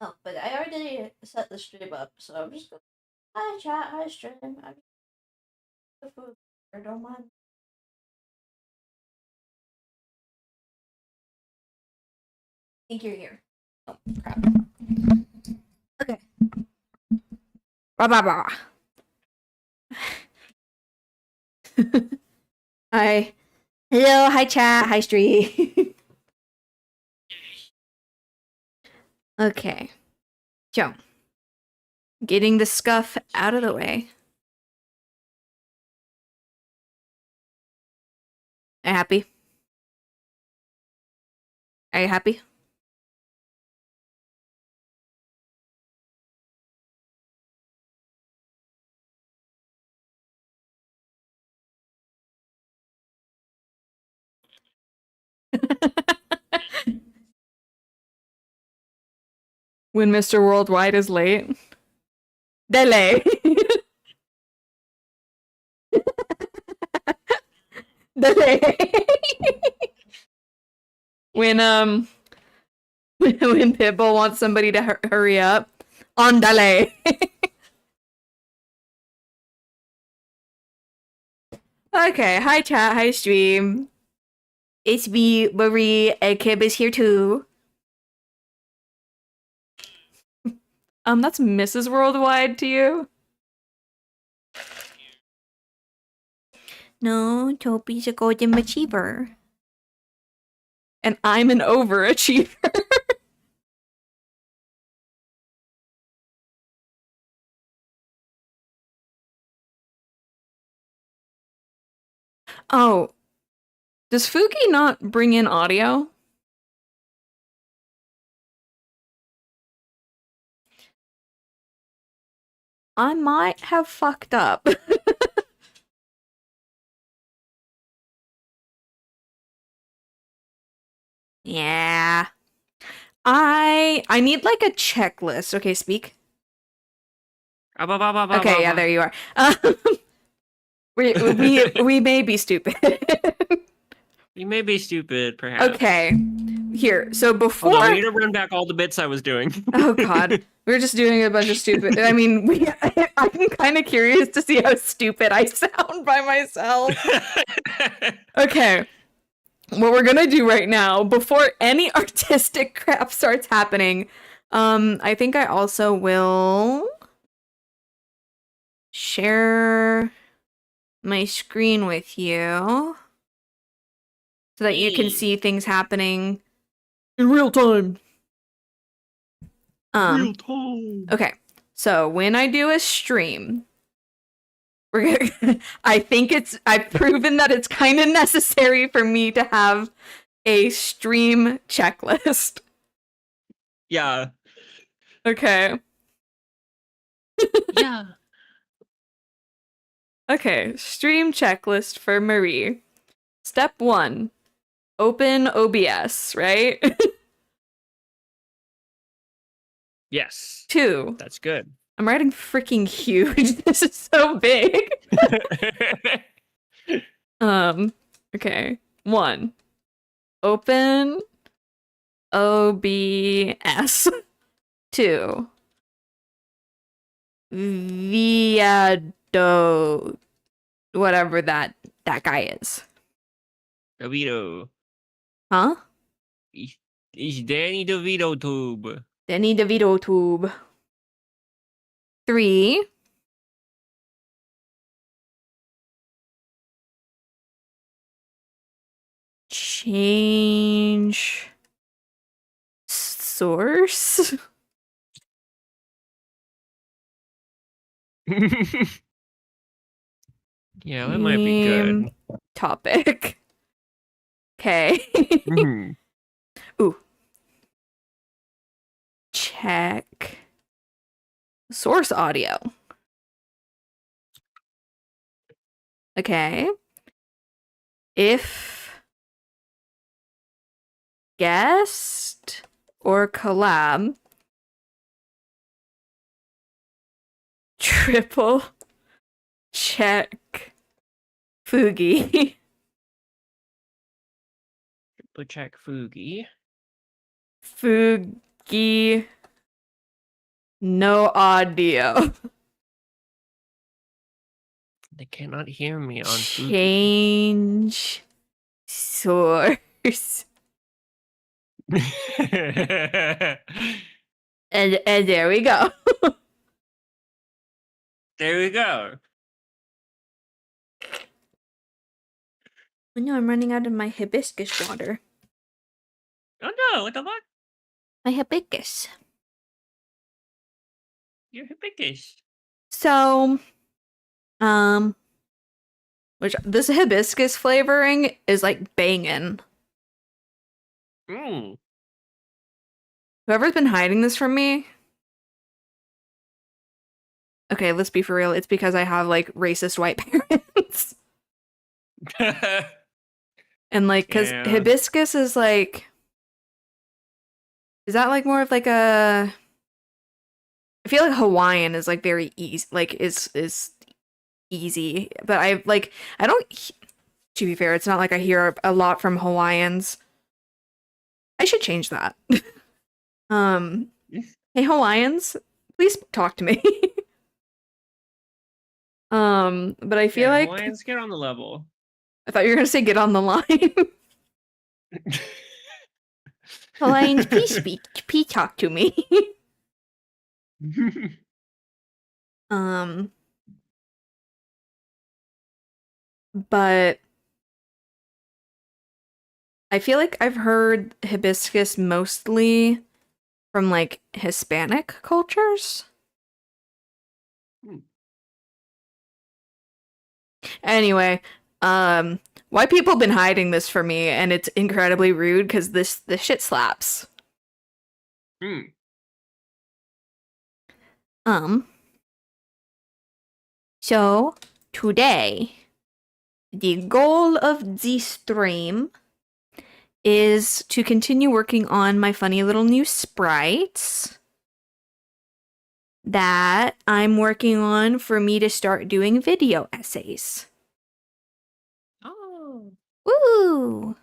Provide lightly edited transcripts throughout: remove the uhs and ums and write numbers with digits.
Oh, but I already set the stream up, so I'm just going. Hi chat, hi stream. I'm the food. Don't mind. I think you're here. Oh crap. Okay. Blah blah blah. Hi. Hello, hi chat, hi stream. Okay. So, getting the scuff out of the way. Are you happy? Are you happy? When Mr. Worldwide is late. Delay. Delay. when when Pitbull wants somebody to hurry up. On delay. Okay, hi chat, hi stream. It's me, Marie, and Kib is here too. That's Mrs. Worldwide to you? No, Toby's a golden achiever. And I'm an overachiever. Oh, does Fuki not bring in audio? I might have fucked up. Yeah. I need like a checklist. Okay, speak. Okay, yeah, there you are. We may be stupid. You may be stupid, perhaps. Okay. Here, so before I need to run back all the bits I was doing. Oh god. We're just doing a bunch of stupid. I mean, I'm kind of curious to see how stupid I sound by myself. Okay. What we're gonna do right now, before any artistic crap starts happening, I think I also will share my screen with you so that you can see things happening in real time. Real time. Okay, so when I do a stream, we're gonna, I've proven that it's kind of necessary for me to have a stream checklist. Yeah. Okay. Yeah. Okay, stream checklist for Marie. Step 1, open OBS, right? Yes. 2. That's good. I'm writing freaking huge. This is so big. Okay. 1, open OBS. 2, Viado, whatever that guy is. DeVito. Huh? It's Danny DeVito tube. Danny DeVito tube. 3, change source. Yeah, that might be good. Topic. Okay. Ooh. Check source audio. Okay. If guest or collab, triple check Fugi. Triple check Fugi. Fugi No audio. They cannot hear me on Bluetooth. Change source. And there we go. There we go. Oh no, I'm running out of my hibiscus water. Oh no, what the fuck? My hibiscus. You're hibiscus. So, which this hibiscus flavoring is like banging. Mm. Whoever's been hiding this from me. Okay, let's be for real. It's because I have like racist white parents. And like, because Yeah. hibiscus is like, is that like more of like a, I feel like Hawaiian is like very easy, like is easy, but I don't, to be fair, it's not like I hear a lot from Hawaiians. I should change that. Hey Hawaiians, please talk to me. But I feel like Hawaiians, get on the level. I thought you were gonna say get on the line. Hawaiians, please talk to me. But I feel like I've heard hibiscus mostly from like Hispanic cultures. Anyway, white people have been hiding this from me, and it's incredibly rude because this shit slaps. So today, the goal of the stream is to continue working on my funny little new sprites that I'm working on for me to start doing video essays. Oh. Woo!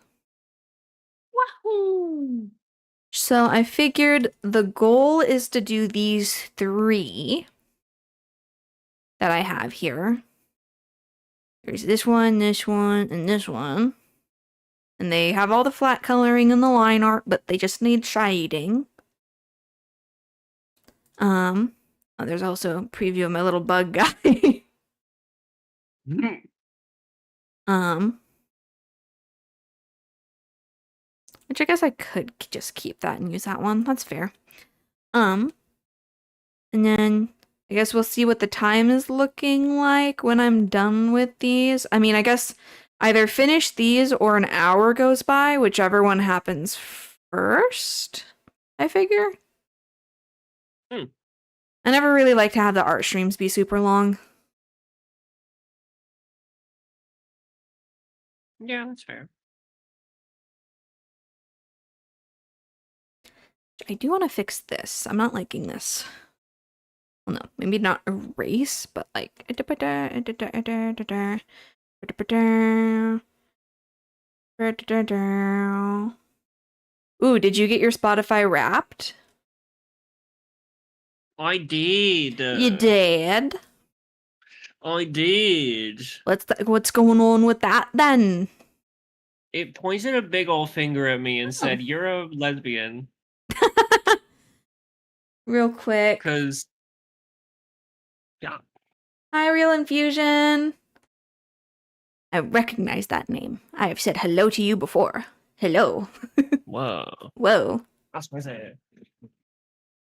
Wahoo! So I figured the goal is to do these 3 that I have here. There's this one, and this one. And they have all the flat coloring and the line art, but they just need shading. There's also a preview of my little bug guy. Which I guess I could just keep that and use that one. That's fair. And then I guess we'll see what the time is looking like when I'm done with these. I mean, I guess either finish these or an hour goes by, whichever one happens first, I figure. I never really like to have the art streams be super long. Yeah, that's fair. I do want to fix this. I'm not liking this. Well, no, maybe not erase, but like. Ooh, did you get your Spotify Wrapped? I did. You did? I did. What's going on with that then? It pointed a big old finger at me and said, "You're a lesbian." Real quick. Because, yeah. Hi, Real Infusion. I recognize that name. I have said hello to you before. Hello. Whoa. Whoa. That's what I said.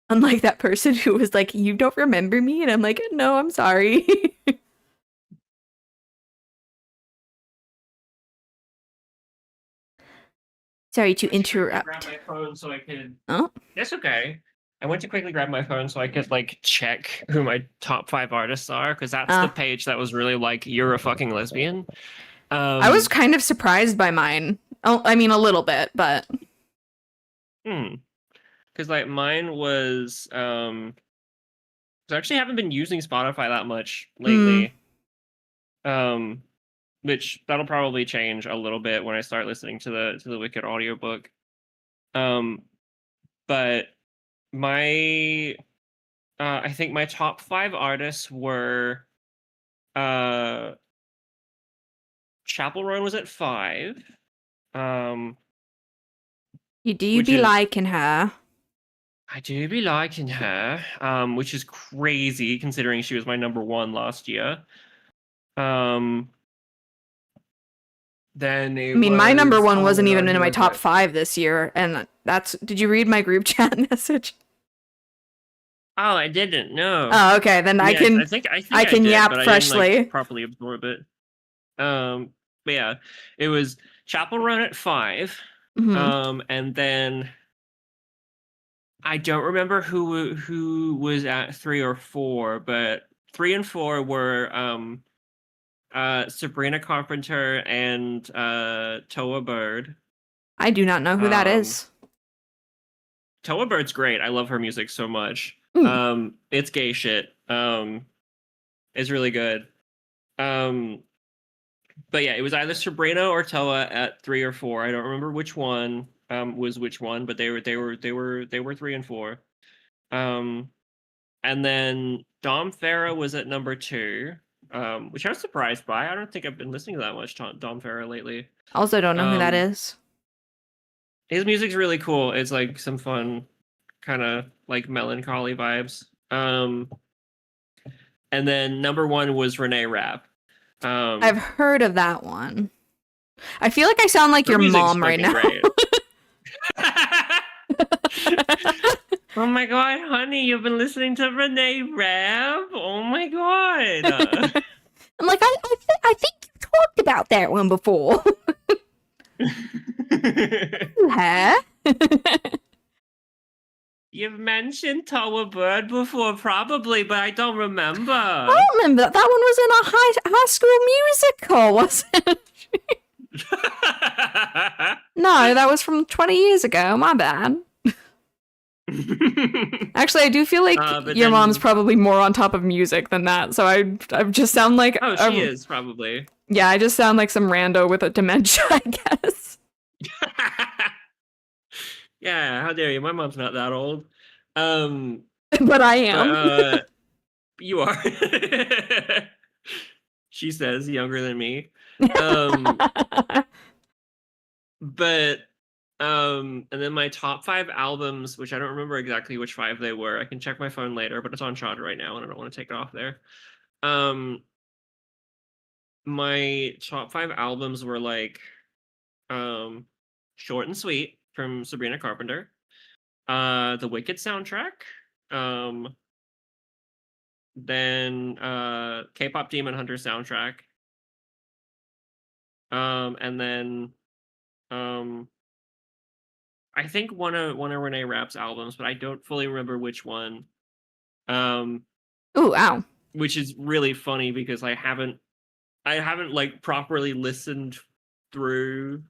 Unlike that person who was like, you don't remember me? And I'm like, no, I'm sorry. Sorry to interrupt. Grab my phone so I could... Oh? That's okay. I went to quickly grab my phone so I could, like, check who my top 5 artists are, because that's the page that was really like, you're a fucking lesbian. I was kind of surprised by mine. Oh, I mean, a little bit, but... Because, like, mine was, I actually haven't been using Spotify that much lately. Which that'll probably change a little bit when I start listening to the Wicked audiobook. But my I think my top 5 artists were Chapel Roan was at 5. You do Which be is liking her. I do be liking her, which is crazy considering she was my number 1 last year. Then it I mean, my number was 1 oh wasn't my even god, in who my was top it? 5 this year, and that's. Did you read my group chat message? Oh, I didn't. No. Oh, okay. Then I Yes, can I I think I can did, yap but I didn't like freshly. properly absorb it. But yeah, it was Chapel Run at 5. Hmm. And then I don't remember who was at 3 or 4, but 3 and 4 were Sabrina Carpenter and Toa Bird. I do not know who that Um is. Toa Bird's great. I love her music so much. Mm. It's gay shit. It's really good. Um but yeah, it was either Sabrina or Toa at 3 or 4. I don't remember which one was which one, but they were 3 and 4. Um and then Dom Farah was at number 2. Which I was surprised by. I don't think I've been listening to that much Dom Farah lately. Also, don't know who that Um is. his music's really cool. It's like some fun kind of like melancholy vibes. And then number 1 was Renee Rapp. I've heard of that one. I feel like I sound like Her your music's mom right fucking now. great. Oh my god, honey, you've been listening to Renee Rapp? Oh my god. I'm like, I think you talked about that one before. You have. You've mentioned Tower Bird before, probably, but I don't remember. I don't remember that. That one was in a high school musical, wasn't it? No, that was from 20 years ago. My bad. Actually, I do feel like your mom's probably more on top of music than that. So I just sound like oh, she is probably. Yeah, I just sound like some rando with a dementia, I guess. Yeah, how dare you? My mom's not that old. But I am. But, you are. She says younger than me. But and then my top 5 albums, which I don't remember exactly which 5 they were. I can check my phone later, but it's on charge right now and I don't want to take it off there. My top 5 albums were like Short and Sweet from Sabrina Carpenter, the Wicked soundtrack, then K-pop Demon Hunter soundtrack, and then I think one of Renee Rapp's albums, but I don't fully remember which one. Ooh, wow. Which is really funny because I haven't like properly listened through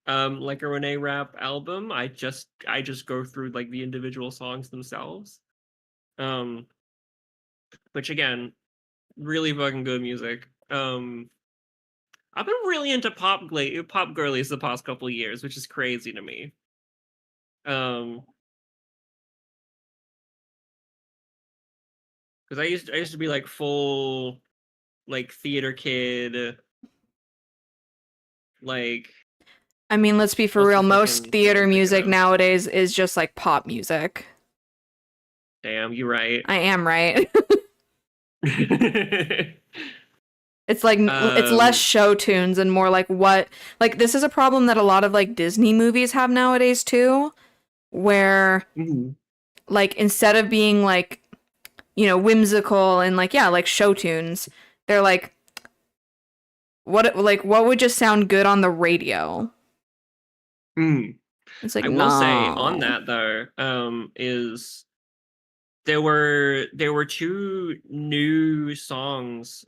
like a Renee Rapp album. I just go through like the individual songs themselves. Which again, really fucking good music. I've been really into pop girlies the past couple of years, which is crazy to me. Because I used to be like full like theater kid, like. I mean, let's be for real. Most theater music nowadays is just like pop music. Damn, you're right. I am right. It's like it's less show tunes and more like what like this is a problem that a lot of like Disney movies have nowadays too, where like instead of being like, you know, whimsical and like, yeah, like show tunes, they're like what would just sound good on the radio. It's like, I will say on that though, is there were 2 new songs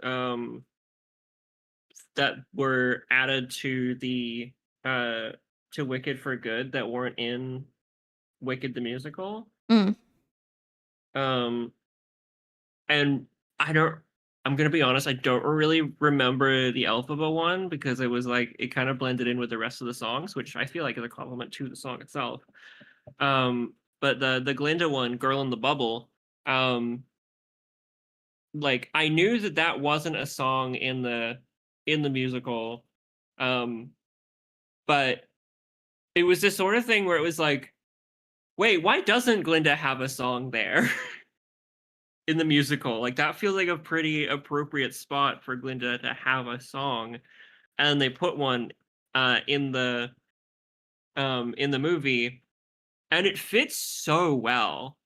that were added to the to Wicked for Good that weren't in Wicked the Musical. And I'm gonna be honest, I don't really remember the Elphaba one because it was like it kind of blended in with the rest of the songs, which I feel like is a compliment to the song itself. But the Glinda one, Girl in the Bubble, Like I knew that wasn't a song in the musical, but it was this sort of thing where it was like, wait, why doesn't Glinda have a song there in the musical? Like that feels like a pretty appropriate spot for Glinda to have a song, and they put one in the movie, and it fits so well.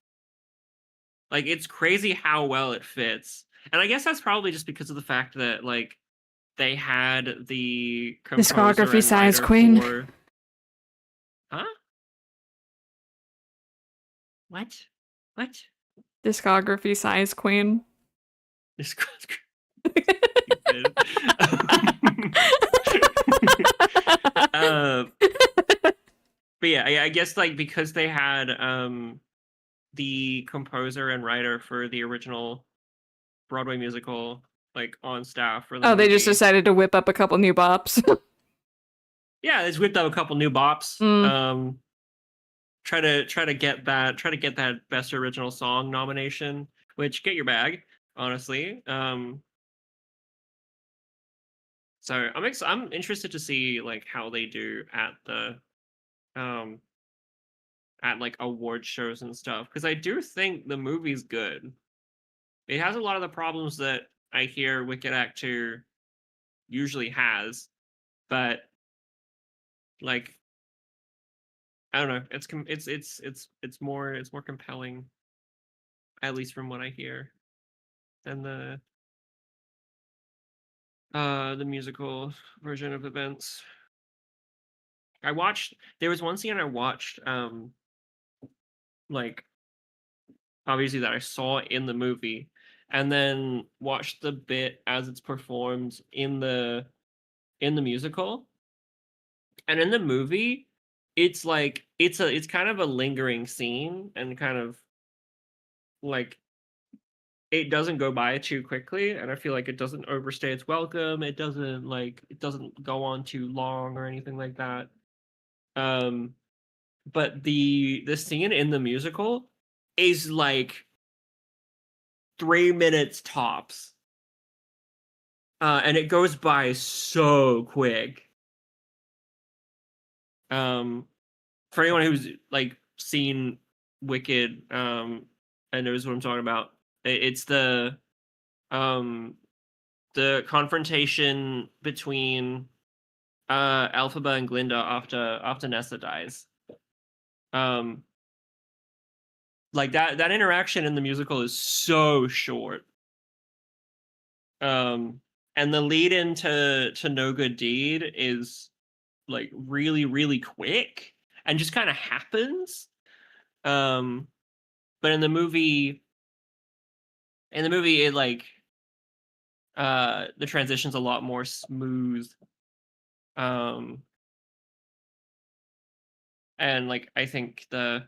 Like it's crazy how well it fits. And I guess that's probably just because of the fact that like they had the composer Discography and size writer queen. for... Huh? What? Discography size queen. But yeah, I guess like because they had the composer and writer for the original Broadway musical like on staff for the movie. They just decided to whip up a couple new bops. Yeah, they just whipped up a couple new bops. Try to get that best original song nomination, which get your bag, honestly. So I'm interested to see like how they do at the at like award shows and stuff, because I do think the movie's good. It has a lot of the problems that I hear Wicked Act 2 usually has, but like I don't know, it's more compelling, at least from what I hear, than the musical version of events. There was one scene I watched like obviously that I saw in the movie, and then watched the bit as it's performed in the musical. And in the movie, it's like it's kind of a lingering scene, and kind of like it doesn't go by too quickly, and I feel like it doesn't overstay its welcome. It doesn't go on too long or anything like that. But the scene in the musical is like 3 minutes tops. And it goes by so quick. For anyone who's like seen Wicked and knows what I'm talking about, it's the confrontation between Elphaba and Glinda after Nessa dies. Like that interaction in the musical is so short. And the lead into No Good Deed is like really, really quick and just kind of happens. But in the movie it like the transition's a lot more smooth. And like I think the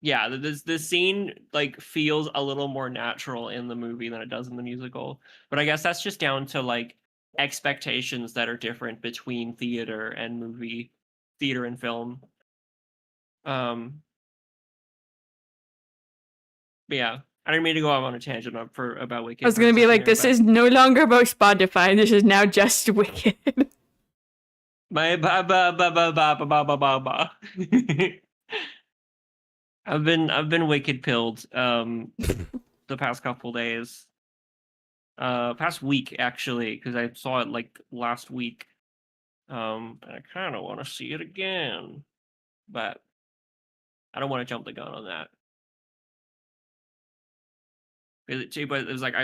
the scene like feels a little more natural in the movie than it does in the musical. But I guess that's just down to like expectations that are different between theater and film. But yeah, I didn't mean to go off on a tangent about Wicked. I was gonna be like, this is no longer about Spotify. This is now just Wicked. My ba ba ba ba ba ba ba ba ba. I've been Wicked pilled the past couple days. Past week actually, because I saw it like last week. And I kind of want to see it again, but I don't want to jump the gun on that. But it was like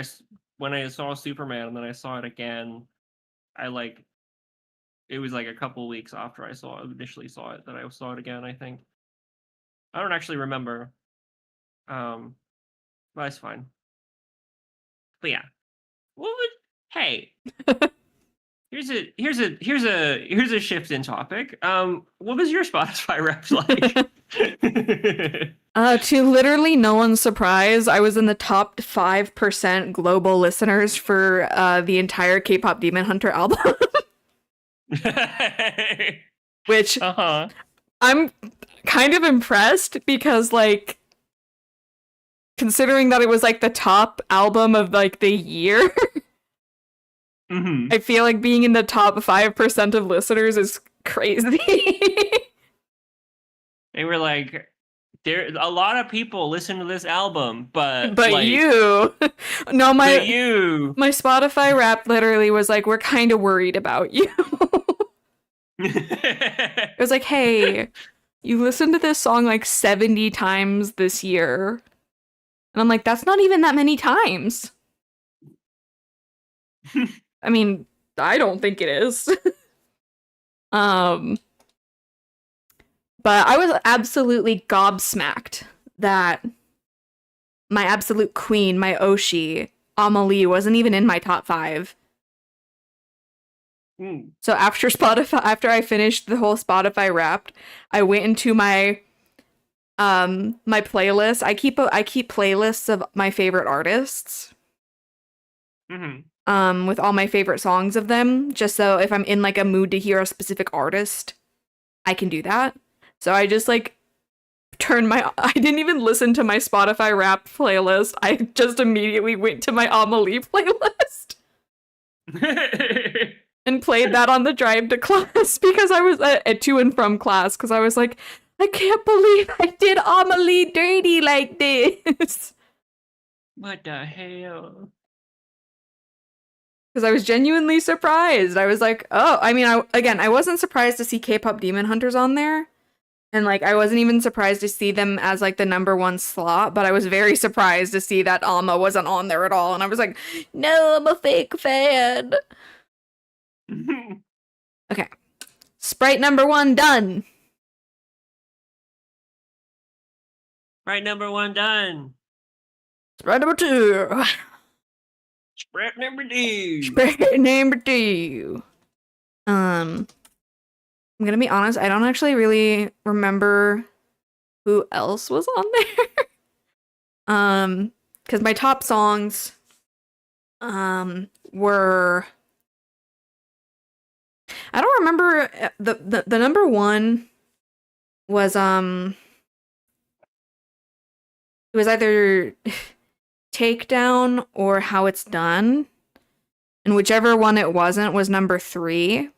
when I saw Superman and then I saw it again, it was like a couple weeks after I initially saw it that I saw it again, I think. I don't actually remember. But it's fine. But yeah. Hey. Here's a shift in topic. What was your Spotify Wrapped like? To literally no one's surprise, I was in the top 5% global listeners for the entire K-pop Demon Hunter album. Which I'm kind of impressed because, like, considering that it was, like, the top album of, like, the year, I feel like being in the top 5% of listeners is crazy. They were like, there a lot of people listen to this album, but like, you. No, but you. my Spotify rap literally was like, we're kind of worried about you. It was like, hey, you listened to this song like 70 times this year. And I'm like, that's not even that many times. I mean, I don't think it is. But I was absolutely gobsmacked that my absolute queen, my Oshi, Amelie, wasn't even in my top 5. So after I finished the whole Spotify Wrapped, I went into my my playlist. I keep playlists of my favorite artists. With all my favorite songs of them, just so if I'm in like a mood to hear a specific artist, I can do that. So I just like I didn't even listen to my Spotify Wrapped playlist. I just immediately went to my Amelie playlist. And played that on the drive to class because I was to and from class because I was like, I can't believe I did Amelie dirty like this. What the hell? Because I was genuinely surprised. I was like, oh, I mean, I wasn't surprised to see K-pop Demon Hunters on there. And like, I wasn't even surprised to see them as like the #1 slot, but I was very surprised to see that Alma wasn't on there at all. And I was like, no, I'm a fake fan. Okay. Sprite #1 done. Sprite #1 done. Sprite #2. Sprite #2. Sprite #2. I'm gonna be honest, I don't actually really remember who else was on there. Because my top songs were, I don't remember the #1 was it was either Takedown or How It's Done, and whichever one it wasn't was #3.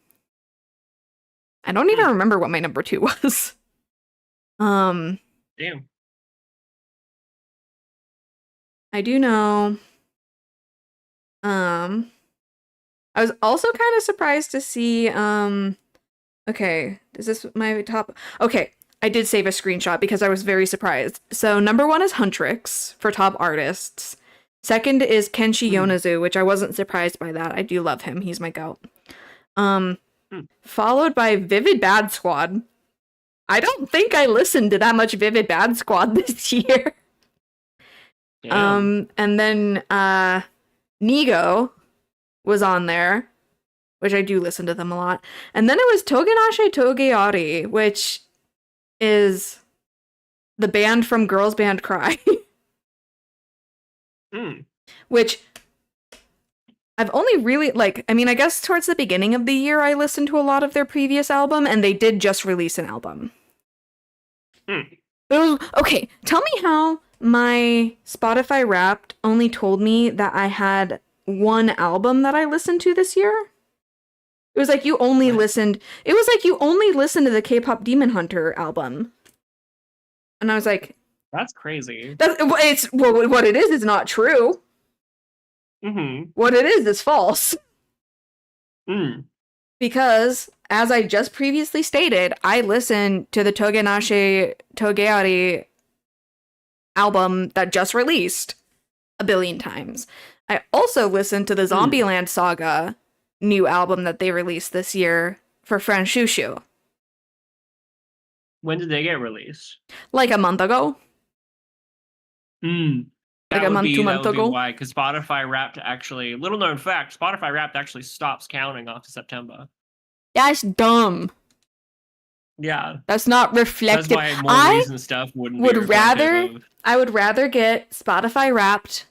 I don't even remember what my #2 was. Damn. I do know. I was also kind of surprised to see, okay, is this my top? Okay, I did save a screenshot because I was very surprised. So #1 is Huntrix for top artists. Second is Kenshi Yonezu, which I wasn't surprised by that. I do love him. He's my goat. Followed by Vivid Bad Squad. I don't think I listened to that much Vivid Bad Squad this year. Damn. And then Nigo was on there, which I do listen to them a lot. And then it was Togenashe Togeari, which is the band from Girls Band Cry. Which I've only really, like, I mean, I guess towards the beginning of the year I listened to a lot of their previous album, and they did just release an album. But it was, okay, tell me how my Spotify Wrapped only told me that I had one album that I listened to this year. It was like you only listened to the K-pop Demon Hunter album. And I was like, that's crazy. What it is not true. What it is false. Because, as I just previously stated, I listened to the Togenashe Togeari album that just released a billion times. I also listened to the Zombieland Saga new album that they released this year for Franshushu. When did they get released? Like a month ago. Like a month, 2 months ago. Why? Because Spotify Wrapped actually, little known fact, Spotify Wrapped actually stops counting after September. That's dumb. Yeah. That's not reflective. That's why more recent stuff wouldn't be reflective. I would rather get Spotify Wrapped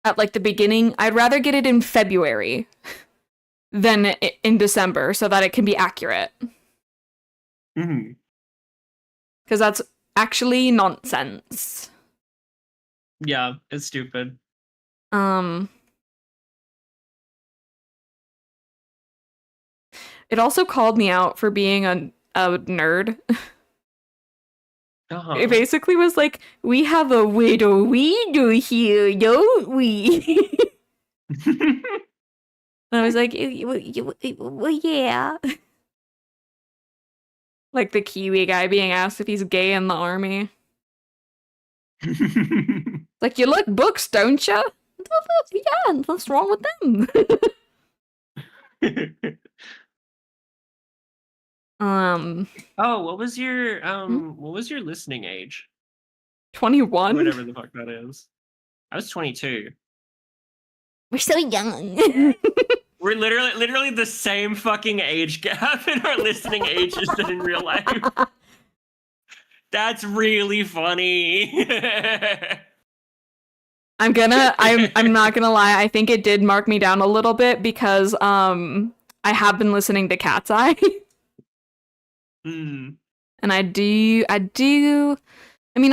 at like the beginning. I'd rather get it in February than in December so that it can be accurate. Because because that's actually nonsense. Yeah, it's stupid. It also called me out for being a nerd. It basically was like, we have a widow we do here, don't we? And I was like, well, yeah. Like the Kiwi guy being asked if he's gay in the army. Like, you like books, don't you? Yeah, what's wrong with them? Oh, what was your listening age? 21? Whatever the fuck that is. I was 22. We're so young. We're literally the same fucking age gap in our listening ages than in real life. That's really funny. I'm not gonna lie, I think it did mark me down a little bit because I have been listening to Cat's Eye. Mm. And I mean,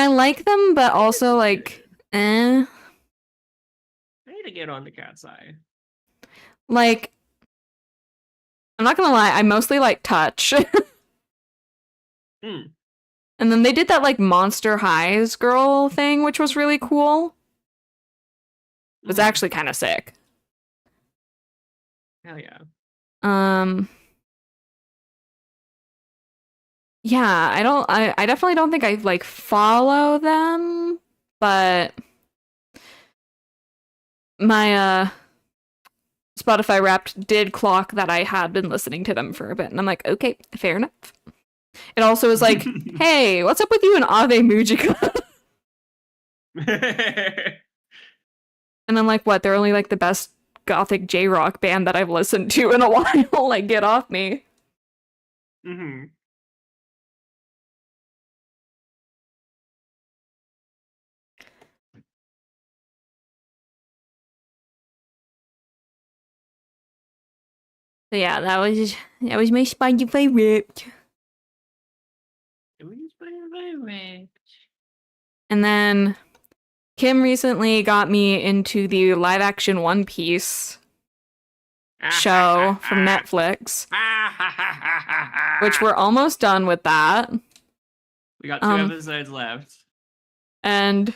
I like them, but also like, I need to get on to Cat's Eye. Like, I'm not gonna lie, I mostly like Touch. Mm. And then they did that like Monster Highs girl thing, which was really cool. It was actually kind of sick. Hell yeah. Yeah, I definitely don't think I like follow them, but my Spotify Wrapped did clock that I had been listening to them for a bit, and I'm like, okay, fair enough. It also was like, hey, what's up with you and Ave Mujica? And I'm like, what? They're only like the best gothic J-rock band that I've listened to in a while. Like, get off me. Mm-hmm. So yeah, that was my Spotify Wrapped. It was my favorite. And then Kim recently got me into the live action One Piece show from Netflix, which we're almost done with that. We got 2 episodes left. And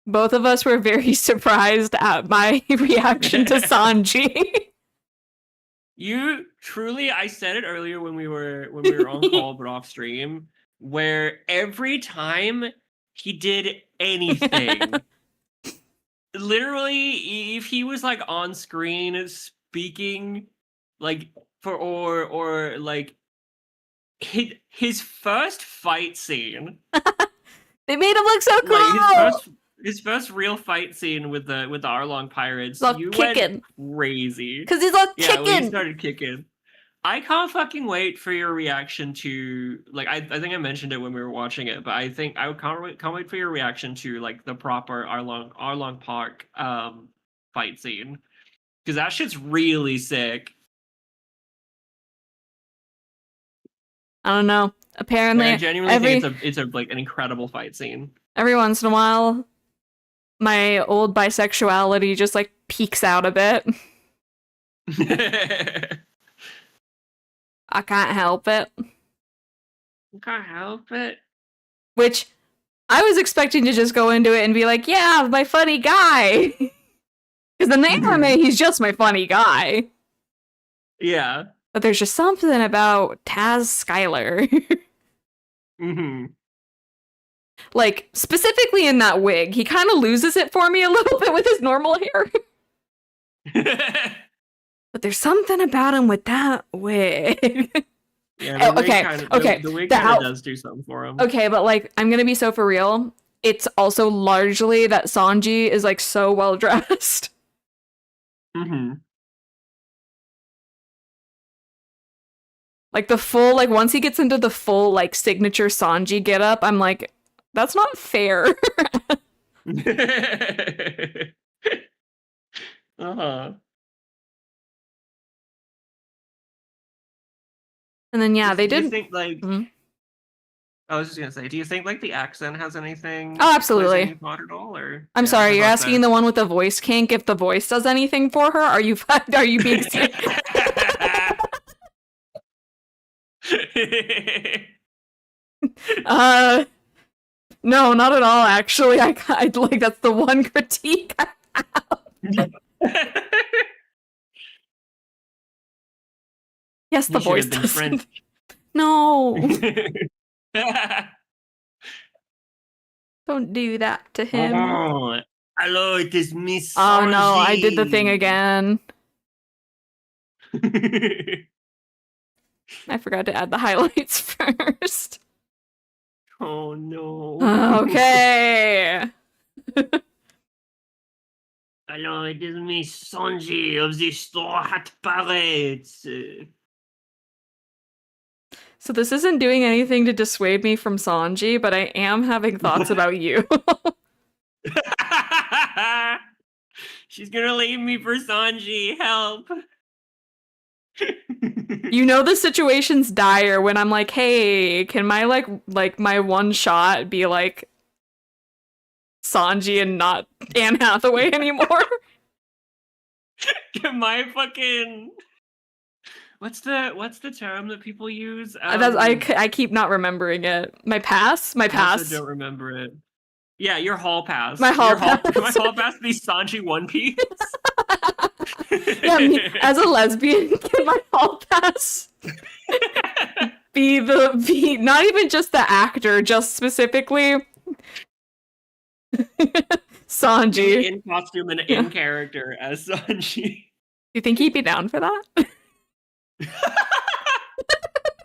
both of us were very surprised at my reaction to Sanji. You truly, I said it earlier when we were on call but off stream, where every time he did anything, literally, if he was like on screen speaking, like or like his first fight scene, they made him look so cool. Like his first real fight scene with the Arlong pirates, you kicking. Went crazy because he's like yeah, kicking. when he started kicking. I can't fucking wait for your reaction to like I think I mentioned it when we were watching it, but I think I can't wait for your reaction to like the proper Arlong Park fight scene, because that shit's really sick. I don't know. Apparently, I genuinely think it's a like an incredible fight scene. Every once in a while, my old bisexuality just like peeks out a bit. I can't help it. Can't help it. Which I was expecting to just go into it and be like, yeah, my funny guy. Because in the anime, he's just my funny guy. Yeah. But there's just something about Taz Skylar. Like, specifically in that wig, he kind of loses it for me a little bit with his normal hair. But there's something about him with that wig. Yeah, the wig kind of does do something for him. Okay, but like, I'm gonna be so for real. It's also largely that Sanji is like so well dressed. Like the full, like once he gets into the full like signature Sanji getup, I'm like, that's not fair. And then yeah, they did. Think, like, I was just gonna say, do you think like the accent has anything? Oh, plays absolutely. any part at all, or I'm yeah, sorry, I you're thought asking the one with the voice kink if the voice does anything for her? Are you being serious? No, not at all, actually. I like, that's the one critique I have. Yes, the You should voice have been doesn't. French. No. Don't do that to him. Oh, hello, it is Miss Oh no, I did the thing Sanji. again. I forgot to add the highlights first. Oh no. Okay. Hello, it is Miss Sanji of the Straw Hat Pirates. So this isn't doing anything to dissuade me from Sanji, but I am having thoughts about you. She's gonna leave me for Sanji. Help. You know the situation's dire when I'm like, hey, can my like my one shot be like Sanji and not Anne Hathaway anymore? My fucking what's the term that people use? I keep not remembering it. My pass? My I pass. also don't remember it. Yeah, your hall pass. My hall pass. My hall pass be Sanji One Piece. Yeah, as a lesbian, can my hall pass be not even just the actor, just specifically Sanji. In costume and in character as Sanji. You think he'd be down for that?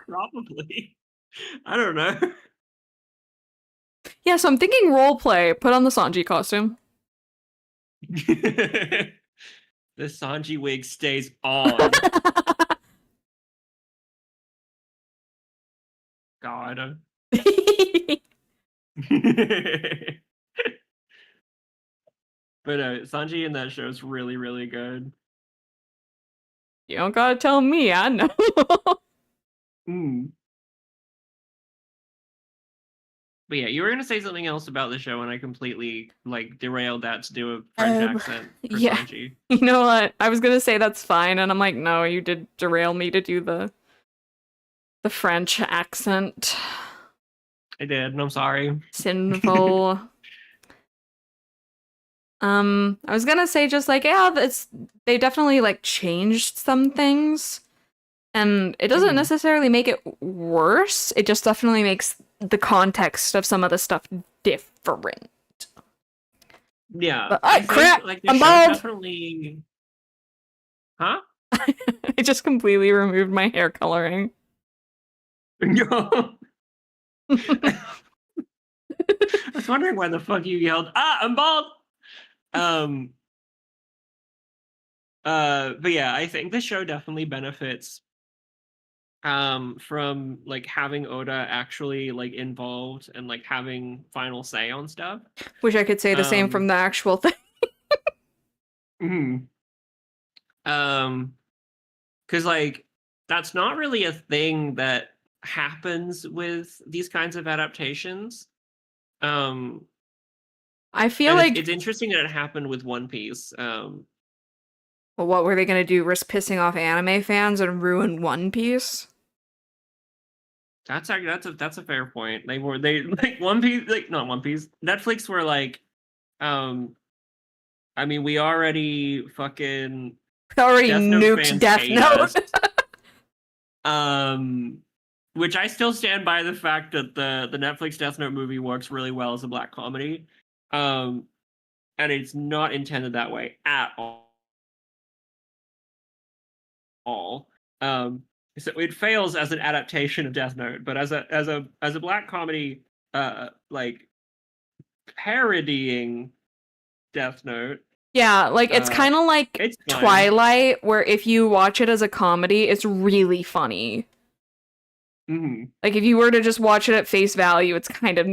Probably. I don't know. Yeah, so I'm thinking roleplay. Put on the Sanji costume. The Sanji wig stays on. God. But Sanji in that show is really, really good. You don't gotta tell me, I know. But yeah, you were gonna say something else about the show, and I completely like derailed that to do a French accent for Sanji. You know what? I was gonna say that's fine, and I'm like, no, you did derail me to do the French accent. I did, and I'm sorry. Sinful. I was gonna say just like, yeah, they definitely like changed some things. And it doesn't necessarily make it worse. It just definitely makes the context of some of the stuff different. Yeah. But, crap! Like, I'm bald! Definitely... Huh? I just completely removed my hair coloring. I was wondering why the fuck you yelled, I'm bald! But yeah, I think the show definitely benefits from like having Oda actually like involved and like having final say on stuff. Wish I could say the same from the actual thing. Because like that's not really a thing that happens with these kinds of adaptations. I feel like it's interesting that it happened with One Piece. Well, what were they gonna do? Risk pissing off anime fans and ruin One Piece? That's a fair point. They like One Piece, like not One Piece. Netflix were like, I mean, we already fucking nuked Death Note. Which I still stand by the fact that the Netflix Death Note movie works really well as a black comedy. And it's not intended that way at all. So it fails as an adaptation of Death Note, but as a black comedy, like parodying Death Note. Yeah, like it's kind of like Twilight, where if you watch it as a comedy, it's really funny. Like if you were to just watch it at face value, it's kind of.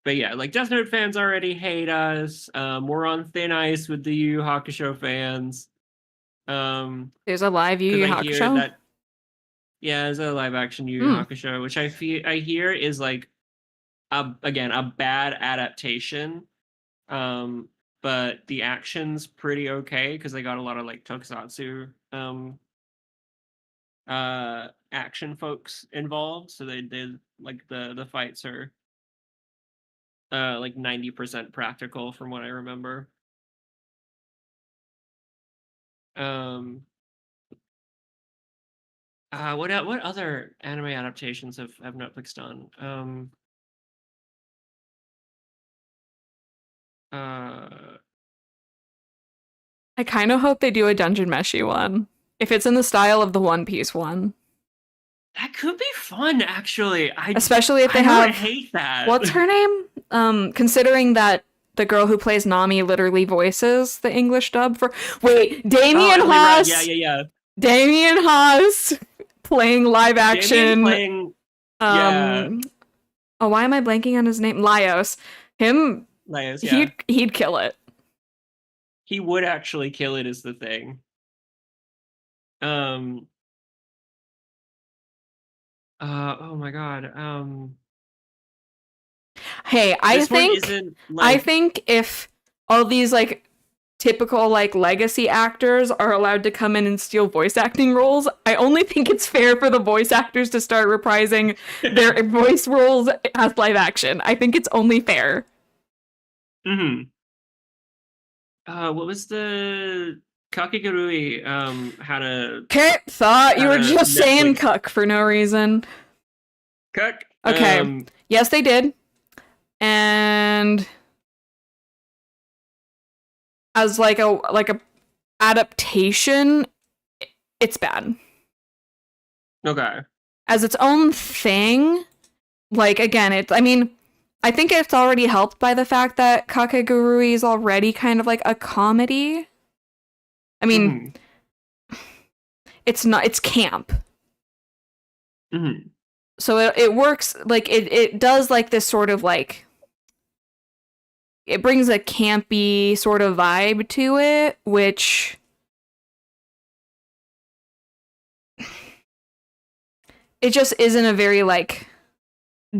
But yeah, like Death Note fans already hate us. We're on thin ice with the Yu Yu Hakusho fans. There's a live Yu Yu I hear Hakusho. that there's a live action Yu Yu Hakusho, which I hear is like again a bad adaptation. But the action's pretty okay because they got a lot of like tokusatsu action folks involved, so they did like the fights are like 90% practical from what I remember. What other anime adaptations have Netflix done? I kind of hope they do a Dungeon Meshi one. If it's in the style of the One Piece one. That could be fun, actually. Especially if they don't hate that. What's her name? Considering that the girl who plays Nami literally voices the English dub for. Wait, Damien Haas. Yeah. Damien Haas playing live action. Playing, yeah. Oh, why am I blanking on his name? Laios. Him. Laios, yeah. He'd kill it. He would actually kill it, is the thing. Oh my god. Hey, I think if all these like typical like legacy actors are allowed to come in and steal voice acting roles, I only think it's fair for the voice actors to start reprising their voice roles as live action. I think it's only fair. What was the Kakegurui had a thought you were just saying cuck for no reason. Cuck. Okay. Yes, they did. And as like a adaptation, it's bad. Okay. As its own thing, like again, I think it's already helped by the fact that Kakegurui is already kind of like a comedy. I mean, it's camp. So it works, like, it does, like, this sort of, like, it brings a campy sort of vibe to it, which it just isn't a very, like,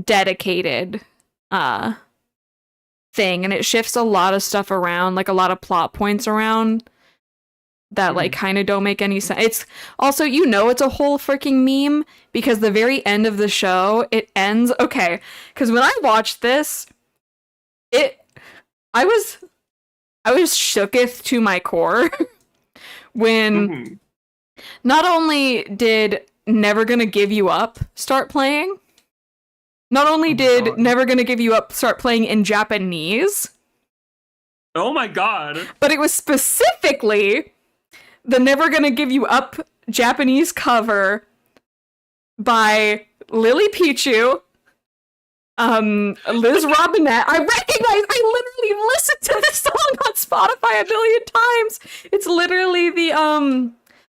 dedicated thing, and it shifts a lot of stuff around, like, a lot of plot points around that, like, kind of don't make any sense. It's also, it's a whole freaking meme, because the very end of the show, it ends, okay, because when I watched this, I was shooketh to my core when not only did Never Gonna Give You Up start playing, not only did Never Gonna Give You Up start playing in Japanese. Oh my god. But it was specifically the Never Gonna Give You Up Japanese cover by Lily Pichu, Liz Robinette. I literally listened to this song on Spotify a million times. It's literally the, oh,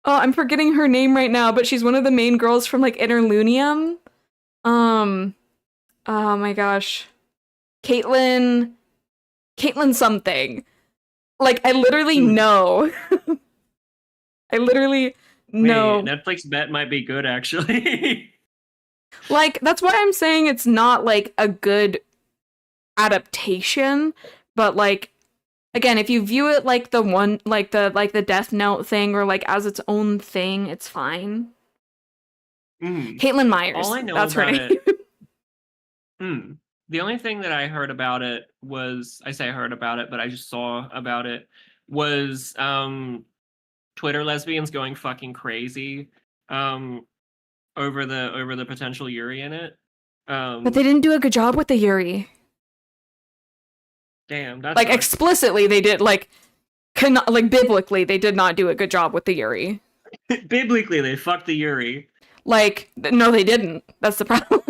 I'm forgetting her name right now, but she's one of the main girls from, like, Interlunium. Oh my gosh. Caitlin something. Like, I literally know. I literally know. Netflix bet might be good, actually. Like, that's why I'm saying it's not, like, a good adaptation, but, like, again, if you view it like the Death Note thing, or, like, as its own thing, it's fine. Caitlin Myers. All I know that's her name. The only thing that I heard about it was, I say I heard about it, but I just saw about it, was Twitter lesbians going fucking crazy over the potential Yuri in it. But they didn't do a good job with the Yuri. Damn, that's like explicitly they did, like biblically they did not do a good job with the Yuri. Biblically they fucked the Yuri. Like, no, they didn't. That's the problem.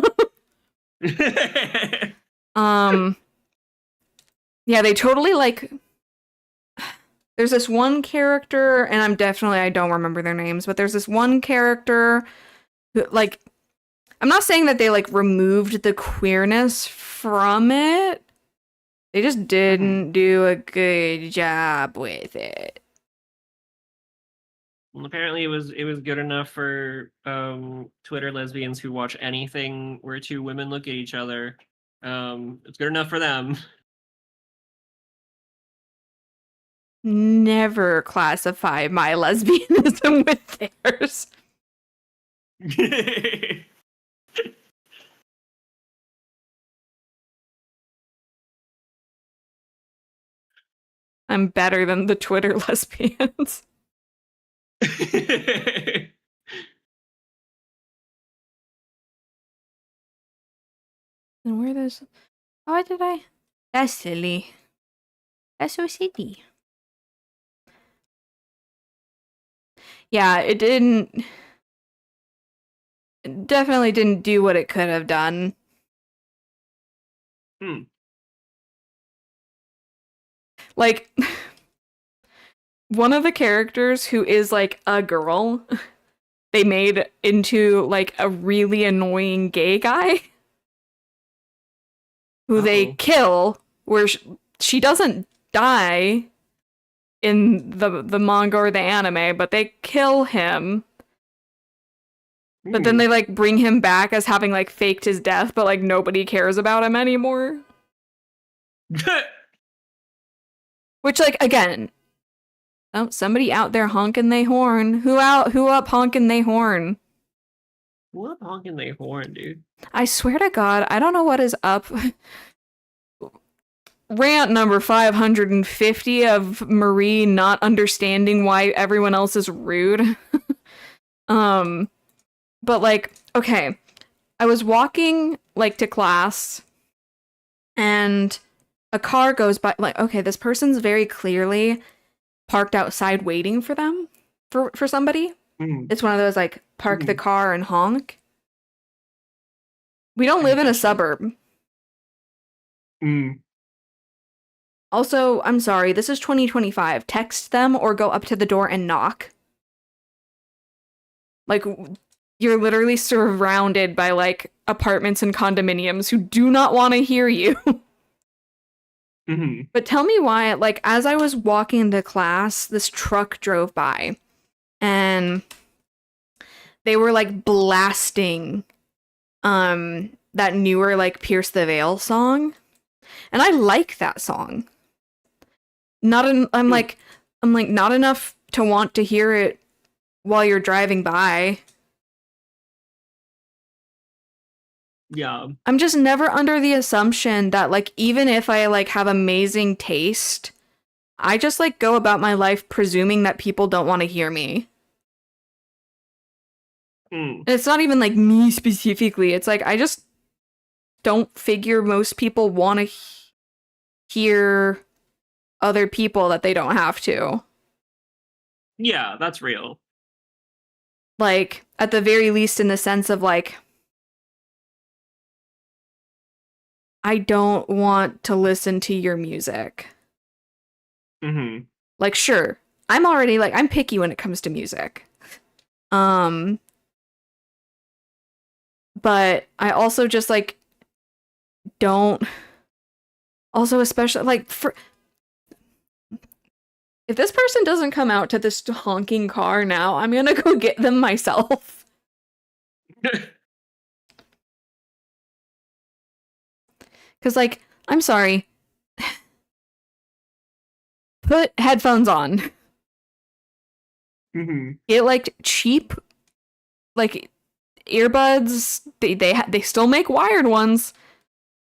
Yeah, they totally, like, there's this one character, and I don't remember their names, but there's this one character who, like, I'm not saying that they, like, removed the queerness from it. They just didn't do a good job with it. Well, apparently it was good enough for Twitter lesbians who watch anything where two women look at each other. It's good enough for them. Never classify my lesbianism with theirs. I'm better than the Twitter lesbians. And where those? Oh, did I? That's silly. That's so silly. Yeah, it didn't. It definitely didn't do what it could have done. Like, one of the characters who is like a girl, they made into like a really annoying gay guy who they kill, where she doesn't die in the manga or the anime, but they kill him. But then they like bring him back as having like faked his death, but like nobody cares about him anymore. Which, like, again, oh, somebody out there honking they horn. Who up honking they horn? Who up honking they horn, dude? I swear to God, I don't know what is up. Rant number 550 of Marie not understanding why everyone else is rude. But like, okay, I was walking like to class and a car goes by, like, okay, this person's very clearly parked outside waiting for them, for somebody. It's one of those, like, park the car and honk. We don't live in a suburb. Also, I'm sorry, this is 2025. Text them or go up to the door and knock. Like, you're literally surrounded by, like, apartments and condominiums who do not want to hear you. But tell me why, like, as I was walking to class, this truck drove by and they were like blasting that newer like Pierce the Veil song. And I like that song. I'm like not enough to want to hear it while you're driving by. Yeah. I'm just never under the assumption that, like, even if I, like, have amazing taste, I just, like, go about my life presuming that people don't want to hear me. And it's not even, like, me specifically. It's, like, I just don't figure most people want to hear other people that they don't have to. Yeah, that's real. Like, at the very least in the sense of, like, I don't want to listen to your music. Like, sure, I'm already, like, I'm picky when it comes to music. But I also just, like, don't... Also, especially, like, if this person doesn't come out to this honking car now, I'm gonna go get them myself. Because, like, I'm sorry. Put headphones on. Get, like, cheap, like, earbuds. They still make wired ones.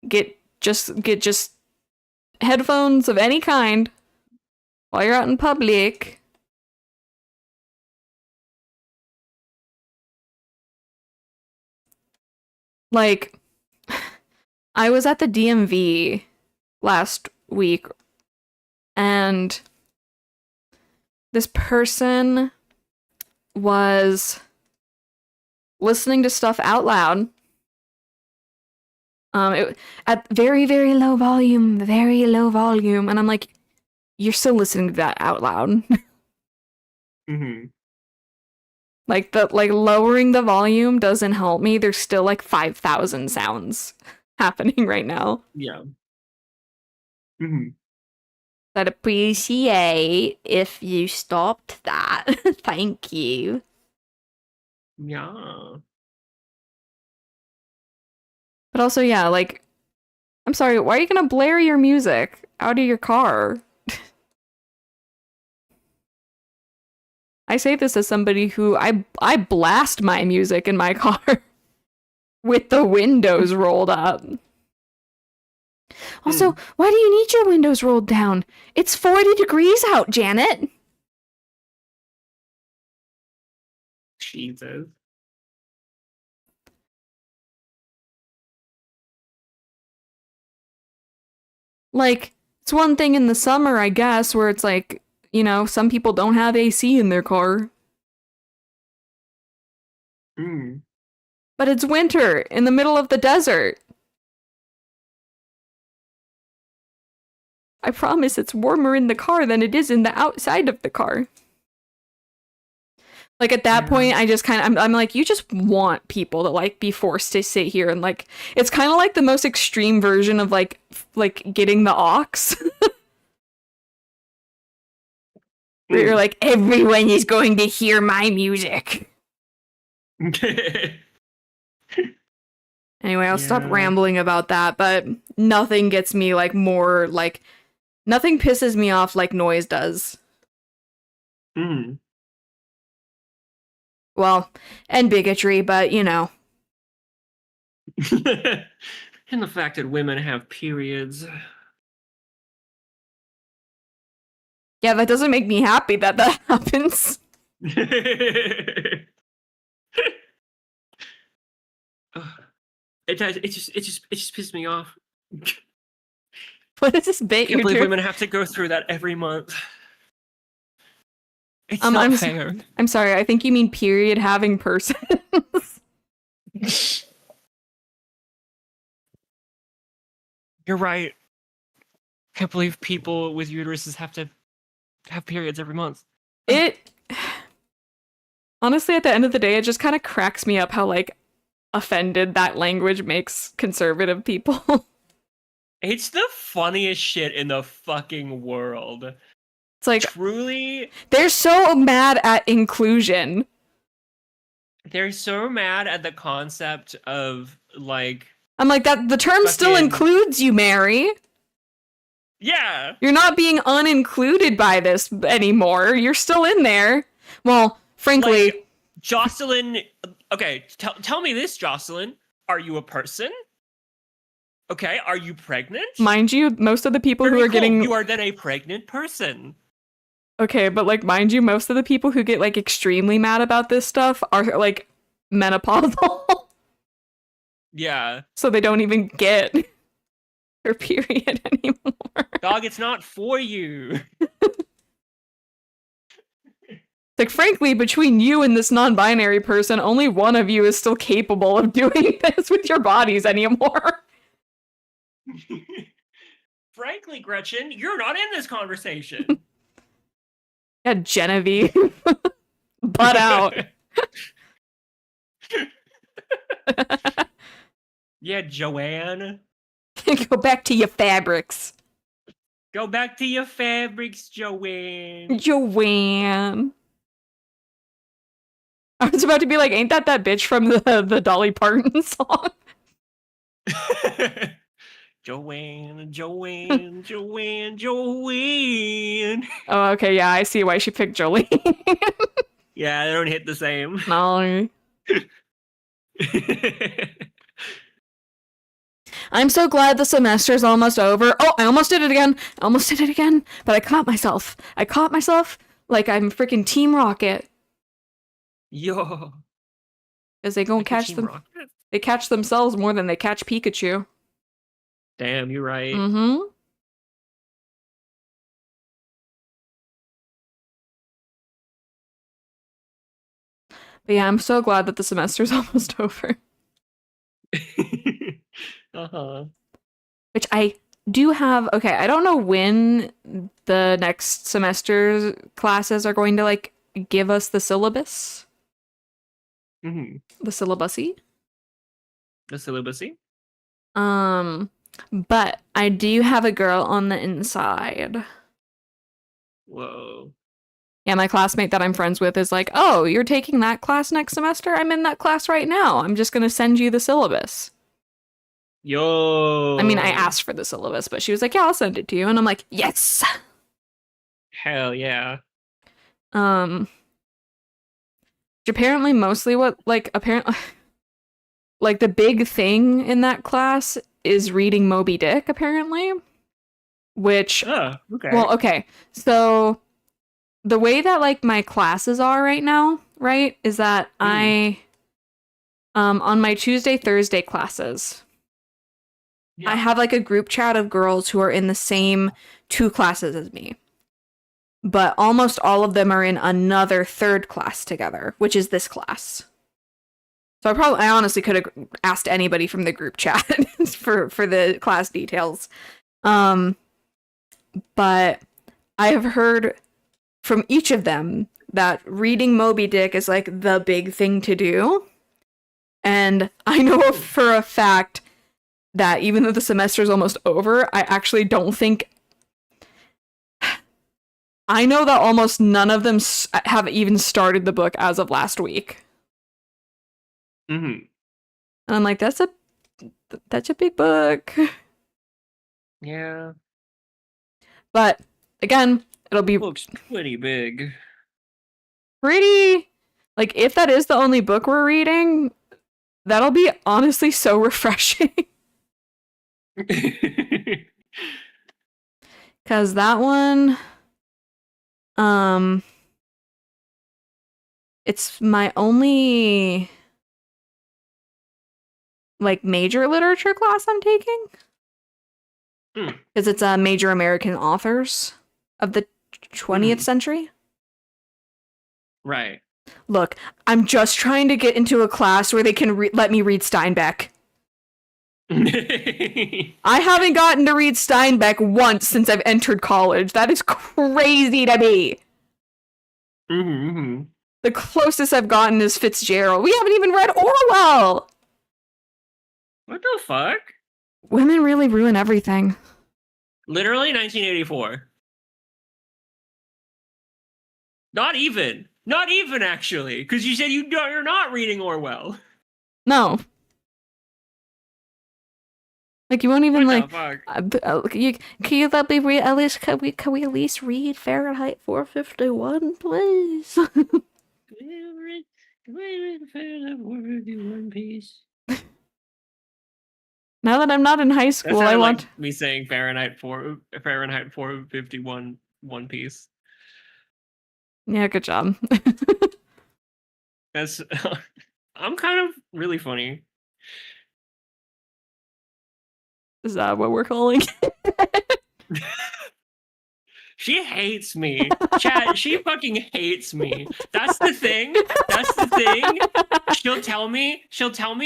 Get just headphones of any kind while you're out in public. Like, I was at the DMV last week, and this person was listening to stuff out loud. At very, very low volume, and I'm like, you're still listening to that out loud. Like, lowering the volume doesn't help me. There's still, like, 5,000 sounds happening right now. Yeah. I'd appreciate if you stopped that. Thank you. Yeah. But also, yeah, like, I'm sorry, why are you gonna blare your music out of your car? I say this as somebody who I blast my music in my car with the windows rolled up. Also, why do you need your windows rolled down? It's 40 degrees out, Janet. Jesus. Like, it's one thing in the summer, I guess, where it's like, you know, some people don't have AC in their car. But it's winter in the middle of the desert. I promise it's warmer in the car than it is in the outside of the car. Like, at that point, I just kind of, I'm like, you just want people to, like, be forced to sit here and, like, it's kind of like the most extreme version of, like getting the aux. Where you're like, everyone is going to hear my music. Anyway, I'll stop rambling about that, but nothing gets me, like, more, like, nothing pisses me off like noise does. Well, and bigotry, but, you know. And the fact that women have periods. Yeah, that doesn't make me happy that that happens. It just pisses me off. What is this bit I can't you believe do? women have to go through that every month. It's not fair. I'm sorry, I think you mean period having persons. You're right. Can't believe people with uteruses have to have periods every month. Honestly, at the end of the day, it just kind of cracks me up how, like, offended that language makes conservative people. It's the funniest shit in the fucking world. It's like, truly, they're so mad at inclusion. They're so mad at the concept of, like, I'm like, that the term still includes you, Mary. Yeah. You're not being unincluded by this anymore. You're still in there. Well, frankly, like, Jocelyn, okay, tell me this, Jocelyn. Are you a person? Okay, are you pregnant? Mind you, most of the people who are getting... You are then a pregnant person. Okay, but, like, mind you, most of the people who get, like, extremely mad about this stuff are, like, menopausal. Yeah. So they don't even get their period anymore. Dog, it's not for you. Like, frankly, between you and this non-binary person, only one of you is still capable of doing this with your bodies anymore. Frankly, Gretchen, you're not in this conversation. Yeah, Genevieve. Butt out. Yeah, Joanne. Go back to your fabrics. Go back to your fabrics, Joanne. Joanne. I was about to be like, ain't that bitch from the Dolly Parton song? Joanne, Joanne, Joanne, Joanne. Oh, okay, yeah, I see why she picked Jolene. Yeah, they don't hit the same. No. I'm so glad the semester's almost over. Oh, I almost did it again. But I caught myself. Like I'm freaking Team Rocket. Yo. Because they don't catch them. Rocket? They catch themselves more than they catch Pikachu. Damn, you're right. Mm-hmm. But yeah, I'm so glad that the semester's almost over. Which I do have. Okay, I don't know when the next semester's classes are going to, like, give us the syllabus. Mm-hmm. The syllabusy. The syllabusy? But I do have a girl on the inside. Whoa. Yeah, my classmate that I'm friends with is like, oh, you're taking that class next semester? I'm in that class right now. I'm just going to send you the syllabus. Yo. I mean, I asked for the syllabus, but she was like, yeah, I'll send it to you. And I'm like, yes. Hell yeah. Apparently mostly what, like, apparently, like, the big thing in that class is reading Moby Dick, apparently. Which, Oh, okay. well, okay. So, the way that, like, my classes are right now, right, is that on my Tuesday, Thursday classes, Yeah. I have, like, a group chat of girls who are in the same 2 classes as me. But almost all of them are in another 3rd class together, which is this class. So I honestly could have asked anybody from the group chat for the class details. But I have heard from each of them that reading Moby Dick is like the big thing to do. And I know for a fact that even though the semester is almost over, I actually don't think... I know that almost none of them have even started the book as of last week. Mm-hmm. And I'm like, that's a big book. Yeah. But again, it'll be Looks pretty big. pretty, like, if that is the only book we're reading, that'll be honestly so refreshing. Because that one, it's my only, like, major literature class I'm taking. Because it's major American authors of the 20th century. Right. Look, I'm just trying to get into a class where they can let me read Steinbeck. I haven't gotten to read Steinbeck once since I've entered college. That is crazy to me. Mm-hmm. The closest I've gotten is Fitzgerald. We haven't even read Orwell. What the fuck? Women really ruin everything. Literally 1984. Not even actually, because you said you're not reading Orwell. No. Like, you won't even, What like, the fuck? can you let me read, at least, can we at least read Fahrenheit 451, please? Can we read Fahrenheit 451 piece? Now that I'm not in high school, I want... Like me saying Fahrenheit 451 One Piece. Yeah, good job. That's I'm kind of really funny. Is that what we're calling? She hates me. Chat, she fucking hates me. That's the thing. She'll tell me,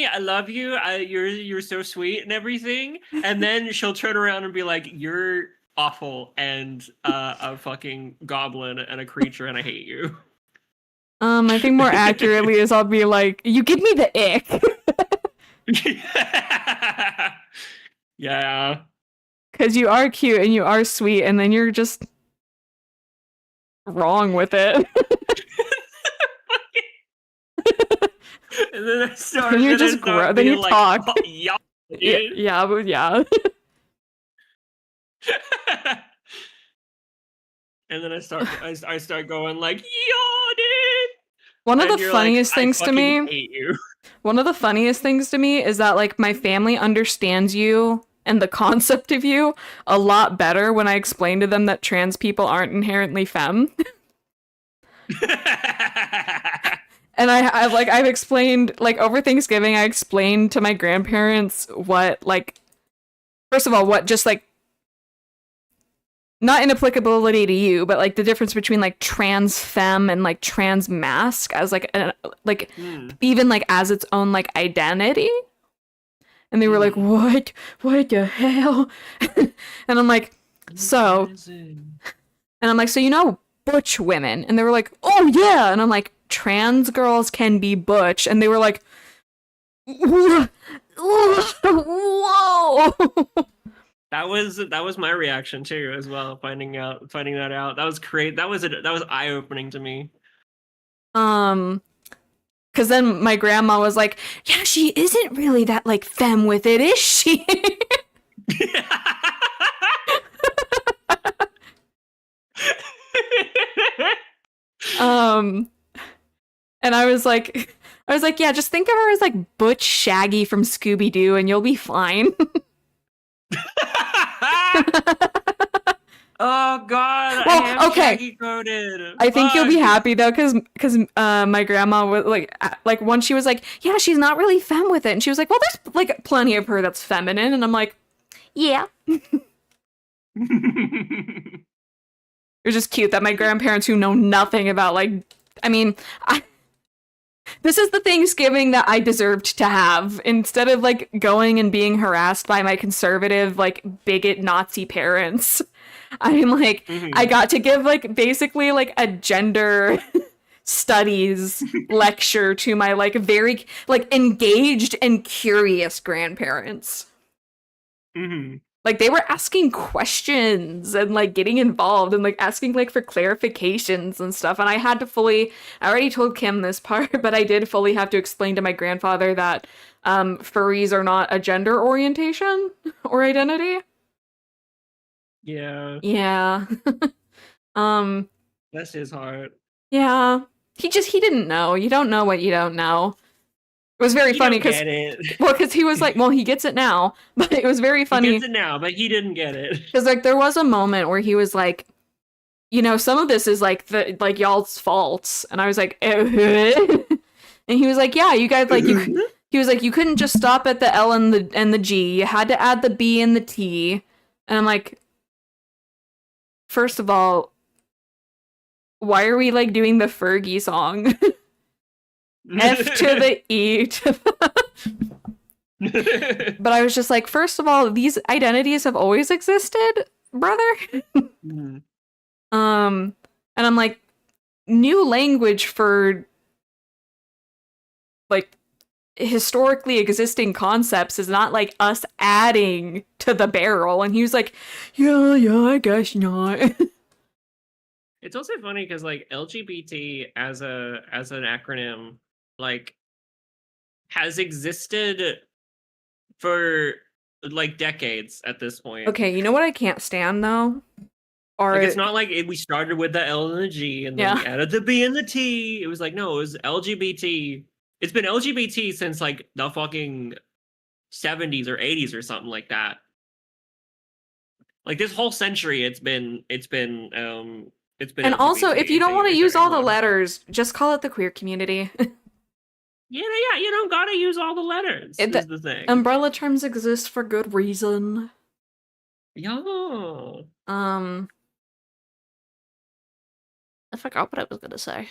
I love you. You're so sweet and everything. And then she'll turn around and be like, you're awful and a fucking goblin and a creature and I hate you. I think more accurately is I'll be like, you give me the ick. Yeah. Because you are cute and you are sweet, and then you're just wrong with it. And then I start. And you just grow. Then you like, talk. Oh, yeah. Yeah. And then I start going like, yo, dude. One of the funniest things to me. Hate you. One of the funniest things to me is that, like, my family understands you and the concept of you a lot better when I explain to them that trans people aren't inherently femme. And I've explained, like, over Thanksgiving, I explained to my grandparents what, like, first of all, what just, like, not inapplicability to you, but, like, the difference between, like, trans femme and, like, trans masc as, like, even, like, as its own, like, identity. And they were like, what the hell? And I'm like, so, you know, butch women. And they were like, oh yeah. And I'm like, trans girls can be butch. And they were like, whoa. That was my reaction too, as well. Finding that out. That was great. That was eye opening to me. Because then my grandma was like, yeah, she isn't really that, like, femme with it, is she? And I was like, yeah, just think of her as, like, Butch Shaggy from Scooby-Doo, and you'll be fine. Oh God! Well, I am okay. Shaggy coded. I think you'll be happy though, because my grandma was like once she was like, yeah, she's not really femme with it, and she was like, well, there's like plenty of her that's feminine, and I'm like, yeah. It was just cute that my grandparents, who know nothing about, like, I mean, this is the Thanksgiving that I deserved to have, instead of like going and being harassed by my conservative, like, bigot Nazi parents. I'm like, I got to give, like, basically, like, a gender studies lecture to my, like, very, like, engaged and curious grandparents. Like, they were asking questions and, like, getting involved and, like, asking, like, for clarifications and stuff. And I had to I already told Kim this part, but I did fully have to explain to my grandfather that furries are not a gender orientation or identity. Yeah. Yeah. Bless his heart. Yeah. He didn't know. You don't know what you don't know. It was very funny because he was like, well, he gets it now, but it was very funny. He gets it now, but he didn't get it. Because, like, there was a moment where he was like, you know, some of this is like y'all's faults, and I was like, and he was like, yeah, you guys, like, he was like, you couldn't just stop at the L and the G. You had to add the B and the T. And I'm like, first of all, why are we, like, doing the Fergie song? F to the E to the... But I was just like, first of all, these identities have always existed, brother. And I'm like, new language for, like, historically existing concepts is not, like, us adding to the barrel. And he was like, yeah, I guess not. It's also funny because, like, LGBT as an acronym, like, has existed for, like, decades at this point. Okay, you know what I can't stand though? Like, it's not like we started with the L and the G and then we added the B and the T. It was like, no, it was LGBT. It's been LGBT since, like, the fucking 70s or 80s or something like that. Like, this whole century, it's been. And also, if you don't want to use all the letters, just call it the queer community. Yeah, you don't gotta use all the letters. Is the thing. Umbrella terms exist for good reason. Yeah. I forgot what I was gonna say.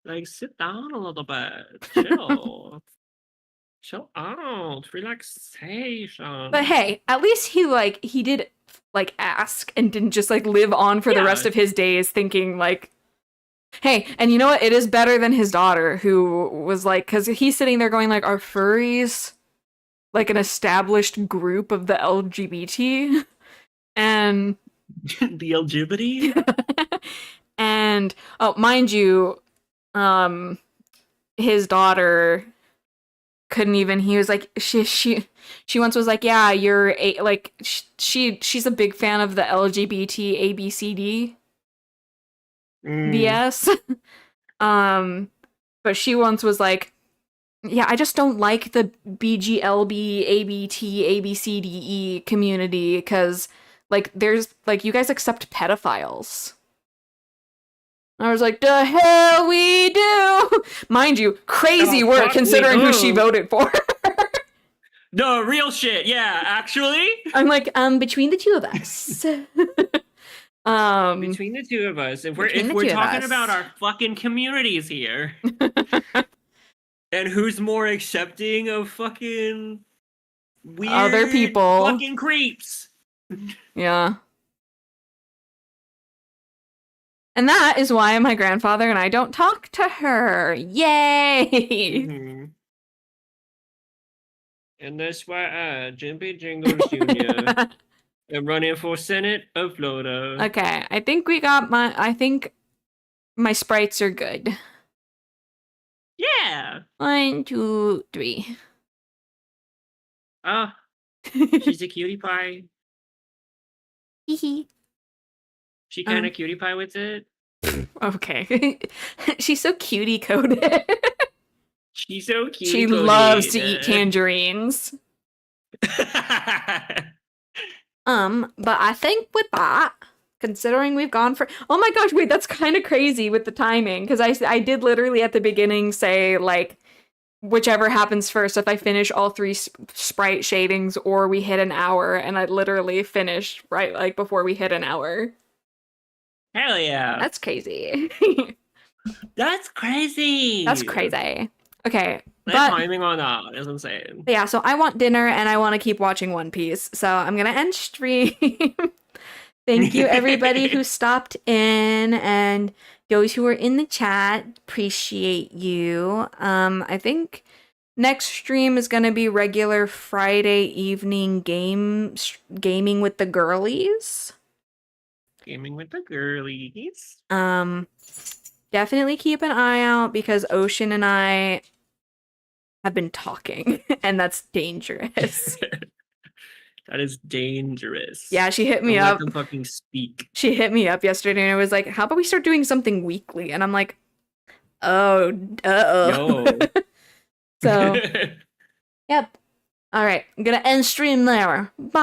Like, sit down a little bit. Chill. Chill out. Relaxation. But hey, at least he did, like, ask and didn't just, like, live on for the rest of his days thinking, like, hey, and you know what? It is better than his daughter, who was like, because he's sitting there going, like, are furries, like, an established group of the LGBT? And... the LGBT? And, oh, mind you, his daughter couldn't even, he was like, she once was like, yeah, you're she's a big fan of the LGBT ABCD BS. But she once was like, yeah, I just don't like the BGLB ABT ABCDE community because, like, there's, like, you guys accept pedophiles. I was like, the hell we do! Mind you, crazy work considering who she voted for. No, real shit, yeah, actually. I'm like, between the two of us. Between the two of us, if we're talking about our fucking communities here, and who's more accepting of fucking weird other people, fucking creeps. Yeah. And that is why my grandfather and I don't talk to her. Yay! And that's why I, Jimpy Jingles Jr., am running for Senate of Florida. Okay, I think we got I think my sprites are good. Yeah. 1, 2, 3. Oh, she's a cutie pie. Hee She kind of cutie pie with it. Okay. She's so cutie coded. She's so cute. She loves to eat tangerines. But I think with that, considering we've gone for, oh my gosh, wait, that's kind of crazy with the timing, because I did literally at the beginning say, like, whichever happens first, if I finish all 3 sprite shadings or we hit an hour, and I literally finished right, like, before we hit an hour. Hell yeah. That's crazy. That's crazy. That's crazy. Okay. That timing on that is insane. Yeah, so I want dinner and I want to keep watching One Piece. So I'm going to end stream. Thank you, everybody who stopped in and those who are in the chat. Appreciate you. I think next stream is going to be regular Friday evening gaming with the girlies. Gaming with the girlies. Definitely keep an eye out because Ocean and I have been talking, and that's dangerous. That is dangerous. Yeah, she hit me up. Let them fucking speak. She hit me up yesterday and I was like, how about we start doing something weekly? And I'm like, oh, uh-oh. No. So, yep. All right, I'm gonna end stream there. Bye.